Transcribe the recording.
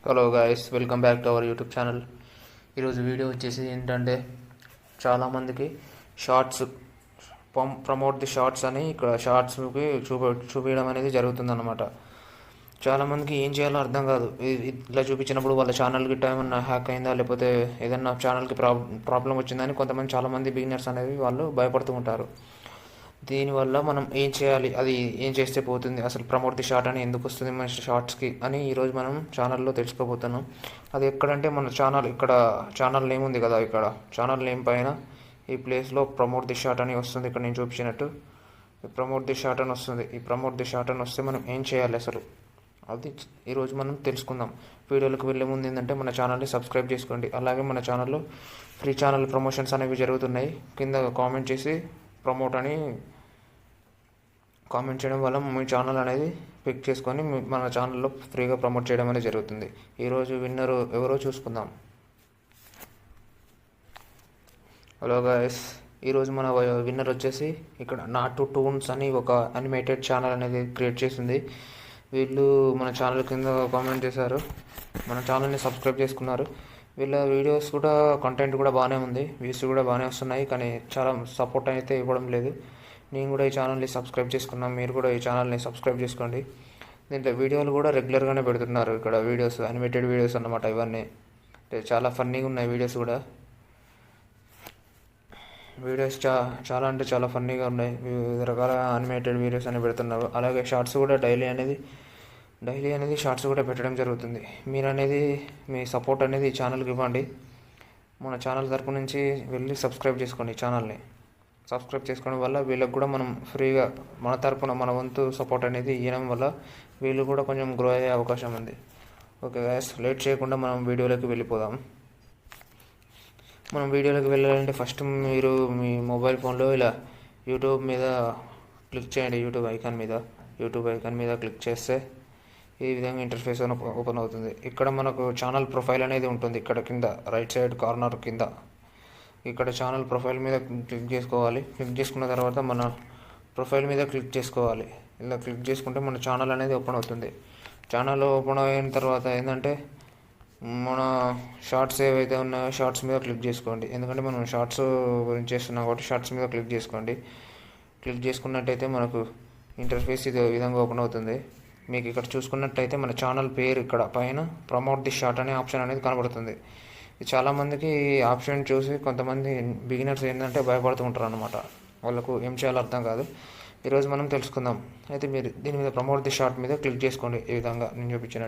Hello guys, welcome back to our YouTube channel. ఈరోజు video వచ్చేసి ఏంటంటే, చాలామందికి షార్ట్స్ ప్రమోట్ ది షార్ట్స్ అని ఇక్కడ షార్ట్స్కి చూపించడం అనేది జరుగుతుందన్నమాట. చాలామందికి ఏం చేయాలో అర్థం కాదు. ఇట్లా చూపించినప్పుడు వాళ్ళ ఛానల్కి ఏమన్నా హ్యాక్ అయిందా, లేకపోతే ఏదన్నా ఛానల్కి ప్రాబ్లం వచ్చిందని చాలామంది బిగినర్స్ అనేవి వాళ్ళు భయపడుతూ ఉంటారు. దీనివల్ల మనం ఏం చేయాలి, అది ఏం చేస్తే పోతుంది, అసలు ప్రమోట్ ది షార్ట్ అని ఎందుకు వస్తుంది మన షార్ట్స్కి అని ఈరోజు మనం ఛానల్లో తెలుసుకోబోతున్నాం. అది ఎక్కడంటే మన ఇక్కడ ఛానల్ నేమ్ ఉంది కదా, ఇక్కడ ఛానల్ నేమ్ పైన ఈ ప్లేస్లో ప్రమోట్ ది షార్ట్ అని వస్తుంది. ఇక్కడ నేను చూపించినట్టు ప్రమోట్ ది షార్ట్ అని వస్తుంది. ఈ ప్రమోట్ ది షార్ట్ అని వస్తే మనం ఏం చేయాలి అసలు, అది ఈరోజు మనం తెలుసుకుందాం. వీడియోలకు వెళ్ళే ముందు ఏంటంటే మన ఛానల్ని సబ్స్క్రైబ్ చేసుకోండి. అలాగే మన ఛానల్లో ఫ్రీ ఛానల్ ప్రమోషన్స్ అనేవి జరుగుతున్నాయి. కింద కామెంట్ చేసి ప్రమోట్ అని కామెంట్ చేయడం వల్ల మీ ఛానల్ అనేది పిక్ చేసుకొని మన ఛానల్లో ఫ్రీగా ప్రమోట్ చేయడం అనేది జరుగుతుంది. ఈరోజు విన్నర్ ఎవరో చూసుకుందాం. హలో గాయస్, ఈరోజు మన విన్నర్ వచ్చేసి ఇక్కడ నాటు టూన్స్ అని ఒక అనిమేటెడ్ ఛానల్ అనేది క్రియేట్ చేసింది. వీళ్ళు మన ఛానల్ కింద కామెంట్ చేశారు, మన ఛానల్ని సబ్స్క్రైబ్ చేసుకున్నారు. వీళ్ళ వీడియోస్ కూడా కంటెంట్ కూడా బాగానే ఉంది, వ్యూస్ కూడా బాగానే వస్తున్నాయి, కానీ చాలా సపోర్ట్ అయితే ఇవ్వడం లేదు. నేను కూడా ఈ ఛానల్ని సబ్స్క్రైబ్ చేసుకున్నాను, మీరు కూడా ఈ ఛానల్ని సబ్స్క్రైబ్ చేసుకోండి. దీంట్లో వీడియోలు కూడా రెగ్యులర్గానే పెడుతున్నారు. ఇక్కడ వీడియోస్ అనిమేటెడ్ వీడియోస్ అన్నమాట. ఇవన్నీ చాలా ఫన్నీగా ఉన్నాయి. వీడియోస్ కూడా చాలా అంటే చాలా ఫన్నీగా ఉన్నాయి. వివిధ రకాల అనిమేటెడ్ వీడియోస్ అని పెడుతున్నారు. అలాగే షార్ట్స్ కూడా డైలీ అనేది షార్ట్స్ కూడా పెట్టడం జరుగుతుంది. మీరు అనేది మీ సపోర్ట్ అనేది ఈ ఛానల్కి ఇవ్వండి. మన ఛానల్ తరపు నుంచి వెళ్ళి సబ్స్క్రైబ్ చేసుకోండి. ఛానల్ని సబ్స్క్రైబ్ చేసుకోవడం వల్ల వీళ్ళకి కూడా మనం ఫ్రీగా మన తరపున మన వంతు సపోర్ట్ అనేది ఇవ్వడం వల్ల వీళ్ళు కూడా కొంచెం గ్రో అయ్యే అవకాశం ఉంది. ఓకే గాయస్, లేట్ చేయకుండా మనం వీడియోలోకి వెళ్ళిపోదాం. మనం వీడియోలోకి వెళ్ళాలంటే ఫస్ట్ మీరు మీ మొబైల్ ఫోన్లో ఇలా యూట్యూబ్ మీద క్లిక్ చేయండి. యూట్యూబ్ ఐకాన్ మీద క్లిక్ చేస్తే ఈ విధంగా ఇంటర్ఫేస్ ఓపెన్ అవుతుంది. ఇక్కడ మనకు ఛానల్ ప్రొఫైల్ అనేది ఉంటుంది. ఇక్కడ కింద రైట్ సైడ్ కార్నర్ కింద ఇక్కడ ఛానల్ ప్రొఫైల్ మీద క్లిక్ చేసుకోవాలి. క్లిక్ చేసుకున్న తర్వాత మన ప్రొఫైల్ మీద క్లిక్ చేసుకోవాలి. ఇలా క్లిక్ చేసుకుంటే మన ఛానల్ అనేది ఓపెన్ అవుతుంది. ఛానల్ ఓపెన్ అయిన తర్వాత ఏంటంటే మన షార్ట్స్ ఏవైతే ఉన్నాయో షార్ట్స్ మీద క్లిక్ చేసుకోండి. ఎందుకంటే మనం షార్ట్స్ గురించి చేస్తున్నాం కాబట్టి షార్ట్స్ మీద క్లిక్ చేసుకోండి. క్లిక్ చేసుకున్నట్టయితే మనకు ఇంటర్ఫేస్ ఇది విధంగా ఓపెన్ అవుతుంది. మీకు ఇక్కడ చూసుకున్నట్టయితే మన ఛానల్ పేరు ఇక్కడ పైన ప్రమోట్ ది షార్ట్ అనే ఆప్షన్ అనేది కనబడుతుంది. చాలామందికి ఈ ఆప్షన్ చూసి కొంతమంది బిగినర్స్ ఏంటంటే భయపడుతూ ఉంటారు అన్నమాట. వాళ్ళకు ఏం చేయాలో అర్థం కాదు. ఈరోజు మనం తెలుసుకుందాం. అయితే మీరు దీని మీద ప్రమోట్ ది షార్ట్ మీద క్లిక్ చేసుకోండి. ఈ విధంగా నేను చూపించినట్టు